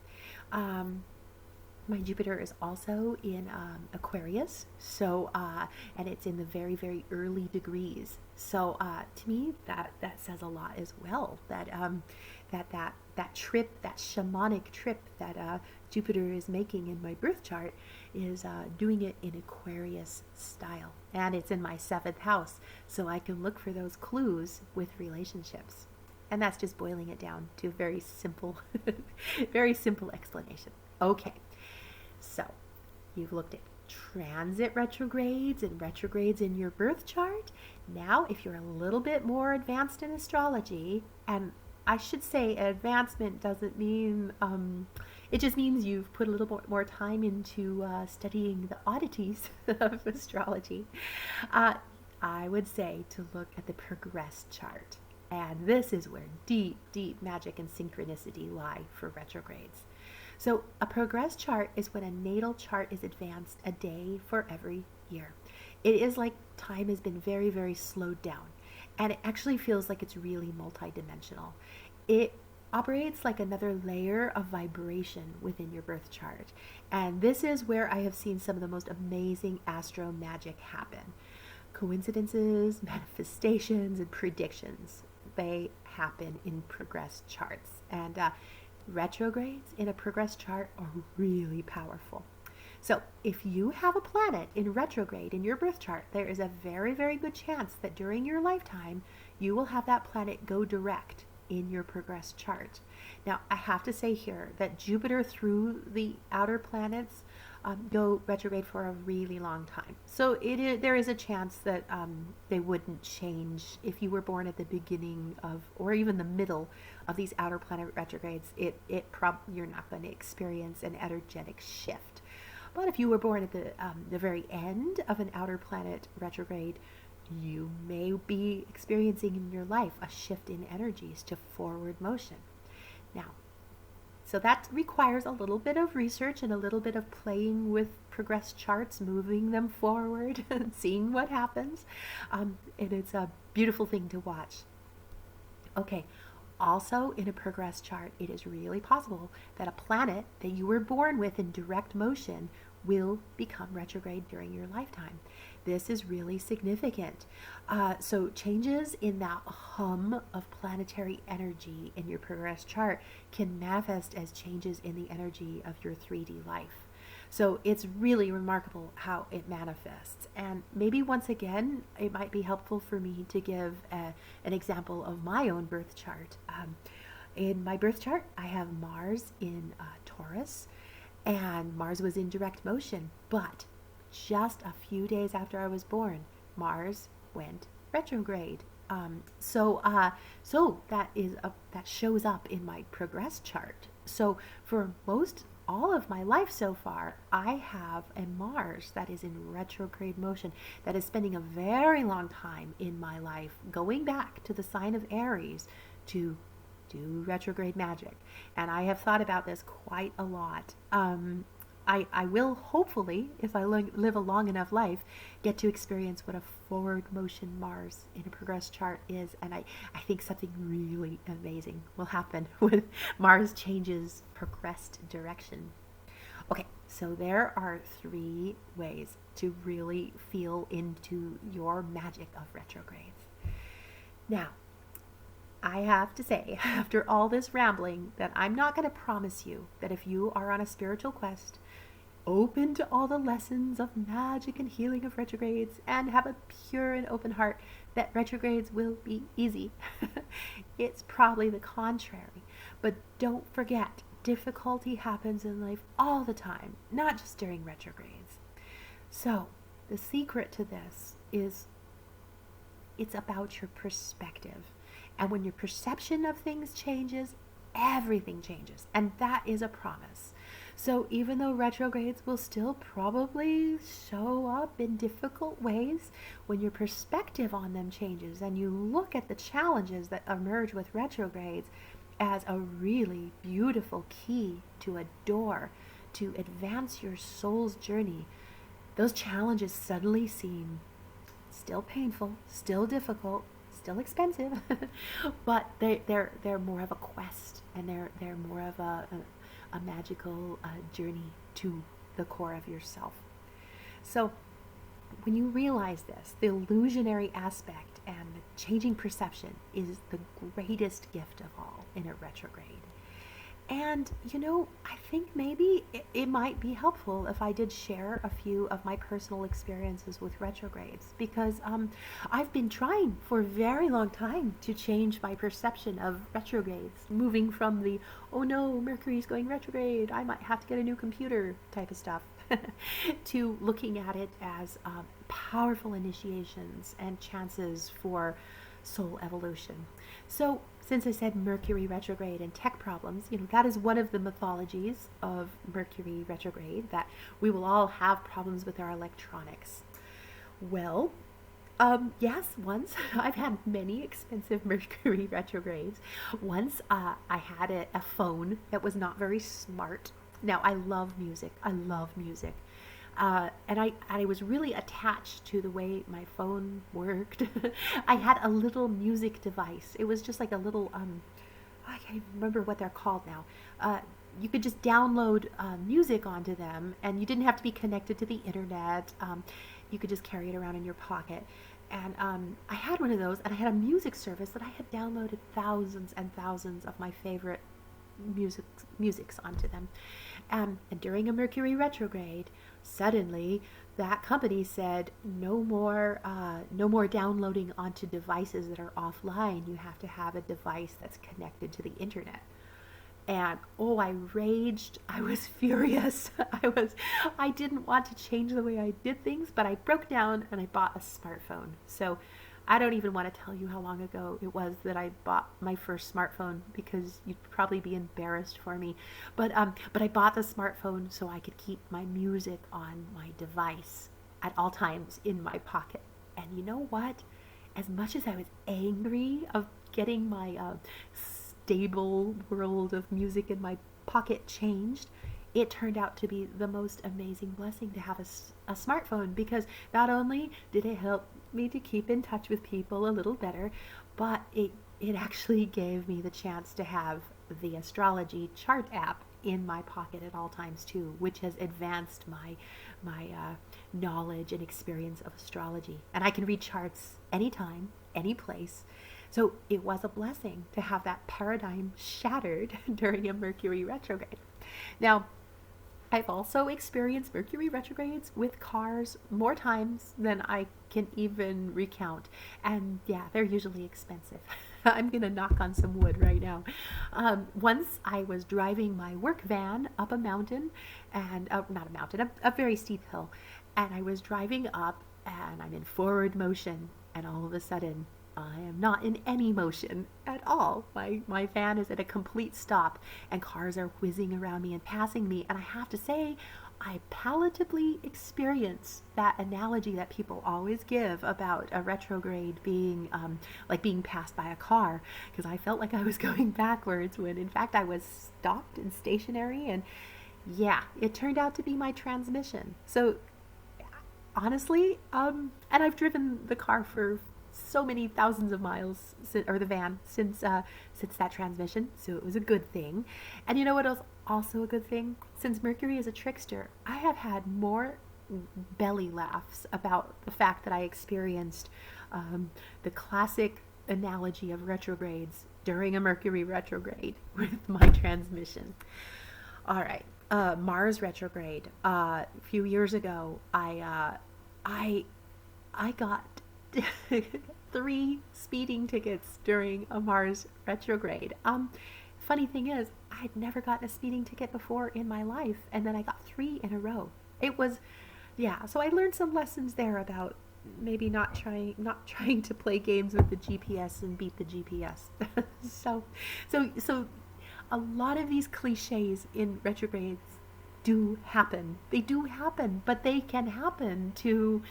My Jupiter is also in Aquarius, so and it's in the very, very early degrees. So to me, that says a lot as well. That trip, that shamanic trip that Jupiter is making in my birth chart, is doing it in Aquarius style, and it's in my 7th house, so I can look for those clues with relationships. And that's just boiling it down to a very simple, very simple explanation. Okay. So, you've looked at transit retrogrades and retrogrades in your birth chart. Now, if you're a little bit more advanced in astrology, and I should say advancement doesn't mean, it just means you've put a little more time into studying the oddities of astrology, I would say to look at the progressed chart. And this is where deep, deep magic and synchronicity lie for retrogrades. So a progress chart is when a natal chart is advanced a day for every year. It is like time has been very, very slowed down, and it actually feels like it's really multidimensional. It operates like another layer of vibration within your birth chart, and this is where I have seen some of the most amazing astro magic happen. Coincidences, manifestations, and predictions, they happen in progress charts. And retrogrades in a progress chart are really powerful. So if you have a planet in retrograde in your birth chart, there is a very, very good chance that during your lifetime, you will have that planet go direct in your progress chart. Now, I have to say here that Jupiter through the outer planets go retrograde for a really long time. So there is a chance that they wouldn't change if you were born at the beginning of, or even the middle of these outer planet retrogrades. You're not going to experience an energetic shift. But if you were born at the very end of an outer planet retrograde, you may be experiencing in your life a shift in energies to forward motion. Now, so that requires a little bit of research and a little bit of playing with progress charts, moving them forward and seeing what happens. And it's a beautiful thing to watch. Okay, also in a progress chart, it is really possible that a planet that you were born with in direct motion will become retrograde during your lifetime. This is really significant. So changes in that hum of planetary energy in your progress chart can manifest as changes in the energy of your 3D life. So it's really remarkable how it manifests. And maybe once again, it might be helpful for me to give an example of my own birth chart. In my birth chart, I have Mars in Taurus, and Mars was in direct motion, but just a few days after I was born, Mars went retrograde. So that shows up in my progress chart. So for all of my life so far, I have a Mars that is in retrograde motion, that is spending a very long time in my life, going back to the sign of Aries to do retrograde magic. And I have thought about this quite a lot. I will hopefully, if I live a long enough life, get to experience what a forward motion Mars in a progress chart is. And I think something really amazing will happen when Mars changes progressed direction. Okay, so there are 3 ways to really feel into your magic of retrogrades. Now, I have to say, after all this rambling, that I'm not going to promise you that if you are on a spiritual quest, open to all the lessons of magic and healing of retrogrades, and have a pure and open heart, that retrogrades will be easy. It's probably the contrary. But don't forget difficulty happens in life all the time, not just during retrogrades. So, the secret to this is it's about your perspective. And when your perception of things changes, everything changes. And that is a promise. So even though retrogrades will still probably show up in difficult ways, when your perspective on them changes and you look at the challenges that emerge with retrogrades as a really beautiful key to a door to advance your soul's journey, those challenges suddenly seem still painful, still difficult, still expensive, but they're more of a quest, and they're more of a magical journey to the core of yourself. So when you realize this, the illusionary aspect and the changing perception is the greatest gift of all in a retrograde. And, I think maybe it might be helpful if I did share a few of my personal experiences with retrogrades, because I've been trying for a very long time to change my perception of retrogrades, moving from the, oh no, Mercury's going retrograde, I might have to get a new computer type of stuff, to looking at it as powerful initiations and chances for soul evolution. So since I said Mercury retrograde and tech problems, that is one of the mythologies of Mercury retrograde, that we will all have problems with our electronics. Well, yes, once I've had many expensive Mercury retrogrades. Once I had a phone that was not very smart. Now, I love music. And I was really attached to the way my phone worked. I had a little music device. It was just like a little, I can't remember what they're called now. You could just download music onto them, and you didn't have to be connected to the internet. You could just carry it around in your pocket. And I had one of those, and I had a music service that I had downloaded thousands and thousands of my favorite musics onto them. And during a Mercury retrograde, suddenly that company said no more downloading onto devices that are offline. You have to have a device that's connected to the internet. And I raged. I was furious. I didn't want to change the way I did things, but I broke down and I bought a smartphone. So I don't even want to tell you how long ago it was that I bought my first smartphone, because you'd probably be embarrassed for me. But I bought the smartphone so I could keep my music on my device at all times in my pocket. And you know what? As much as I was angry of getting my stable world of music in my pocket changed, it turned out to be the most amazing blessing to have a smartphone, because not only did it help me to keep in touch with people a little better, but it actually gave me the chance to have the astrology chart app in my pocket at all times too, which has advanced my knowledge and experience of astrology. And I can read charts anytime, any place. So it was a blessing to have that paradigm shattered during a Mercury retrograde. Now, I've also experienced Mercury retrogrades with cars more times than I can even recount. And yeah, they're usually expensive. I'm going to knock on some wood right now. Once I was driving my work van up a mountain, and not a mountain, a very steep hill. And I was driving up, and I'm in forward motion, and all of a sudden, I am not in any motion at all. My van is at a complete stop, and cars are whizzing around me and passing me. And I have to say, I palatably experience that analogy that people always give about a retrograde being like being passed by a car, because I felt like I was going backwards when in fact I was stopped and stationary. And yeah, it turned out to be my transmission. So honestly, and I've driven the car for so many thousands of miles, or the van, since that transmission, so it was a good thing. And you know what was also a good thing? Since Mercury is a trickster, I have had more belly laughs about the fact that I experienced the classic analogy of retrogrades during a Mercury retrograde with my transmission. All right, Mars retrograde. A few years ago, I got 3 speeding tickets during a Mars retrograde. Funny thing is, I I'd never gotten a speeding ticket before in my life, and then I got 3 in a row. It was, yeah. So I learned some lessons there about maybe not trying to play games with the GPS and beat the GPS. so, so a lot of these cliches in retrogrades do happen. They do happen, but they can happen to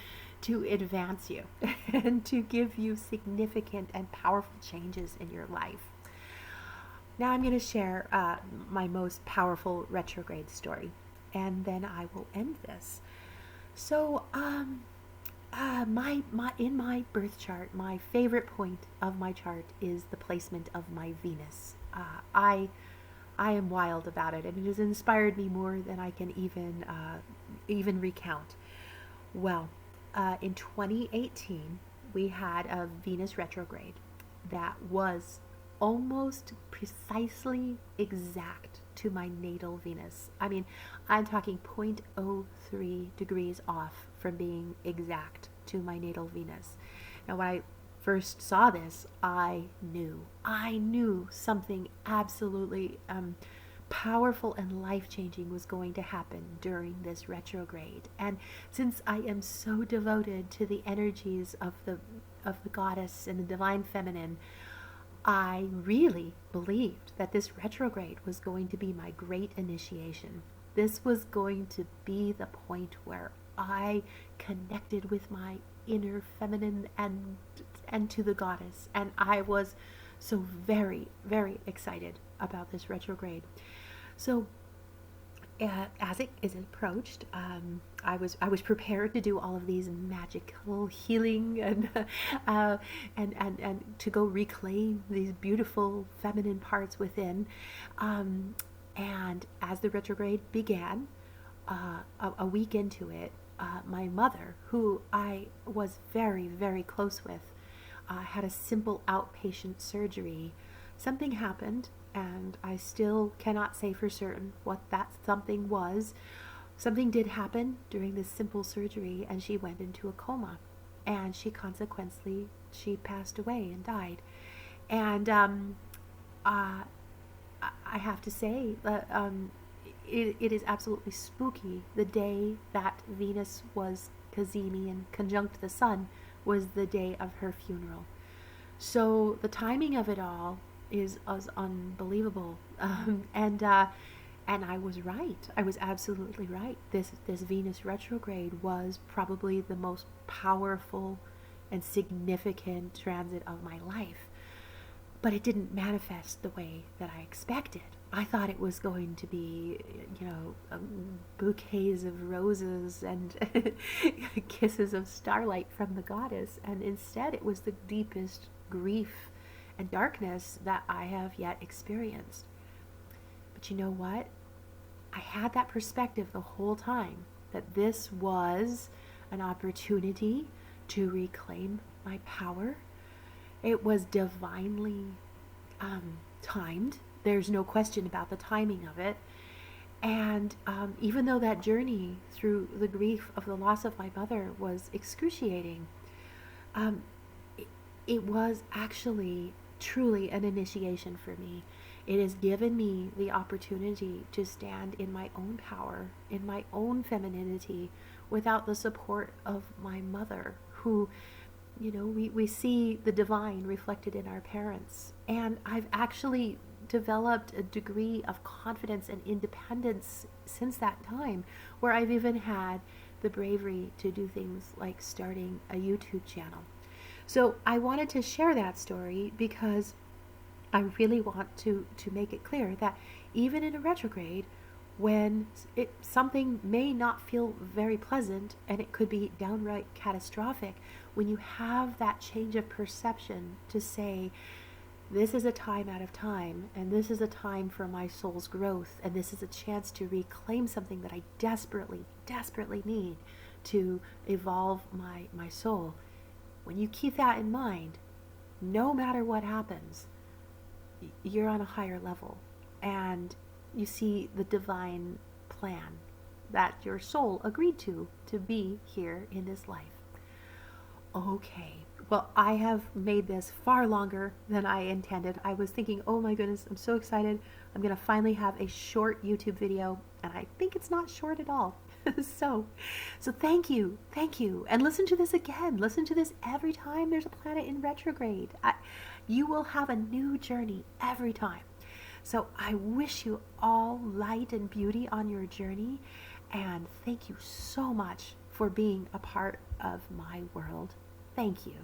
advance you and to give you significant and powerful changes in your life. Now I'm going to share my most powerful retrograde story, and then I will end this. So, in my birth chart, my favorite point of my chart is the placement of my Venus. I am wild about it, and it has inspired me more than I can even recount. Well, in 2018, we had a Venus retrograde that was almost precisely exact to my natal Venus. I mean, I'm talking 0.03 degrees off from being exact to my natal Venus. Now, when I first saw this, I knew something absolutely powerful and life-changing was going to happen during this retrograde. And since I am so devoted to the energies of the goddess and the divine feminine, I really believed that this retrograde was going to be my great initiation. This was going to be the point where I connected with my inner feminine and to the goddess. And I was so very, very excited about this retrograde. So as it is approached, I was prepared to do all of these magical healing and to go reclaim these beautiful feminine parts within. And as the retrograde began, a week into it, my mother, who I was very, very close with, had a simple outpatient surgery. Something happened, and I still cannot say for certain what that something was. Something did happen during this simple surgery, and she went into a coma, and she passed away and died. And I have to say that it is absolutely spooky. The day that Venus was cazimi and conjunct the sun was the day of her funeral. So the timing of it all is unbelievable. And I was right. I was absolutely right. This Venus retrograde was probably the most powerful and significant transit of my life. But it didn't manifest the way that I expected. I thought it was going to be, bouquets of roses and kisses of starlight from the goddess. And instead, it was the deepest grief and darkness that I have yet experienced. But you know what? I had that perspective the whole time, that this was an opportunity to reclaim my power. It was divinely timed. There's no question about the timing of it. And even though that journey through the grief of the loss of my mother was excruciating, it was actually truly an initiation for me. It has given me the opportunity to stand in my own power, in my own femininity, without the support of my mother, who, we see the divine reflected in our parents. And I've actually developed a degree of confidence and independence since that time, where I've even had the bravery to do things like starting a YouTube channel. So I wanted to share that story because I really want to make it clear that even in a retrograde, when something may not feel very pleasant and it could be downright catastrophic, when you have that change of perception to say, this is a time out of time, and this is a time for my soul's growth, and this is a chance to reclaim something that I desperately, desperately need to evolve my soul. When you keep that in mind, no matter what happens, you're on a higher level, and you see the divine plan that your soul agreed to be here in this life. Okay, well, I have made this far longer than I intended. I was thinking, oh my goodness, I'm so excited. I'm going to finally have a short YouTube video, and I think it's not short at all. so, so thank you, and listen to this again. Listen to this every time there's a planet in retrograde. You will have a new journey every time. So I wish you all light and beauty on your journey, and thank you so much for being a part of my world. Thank you.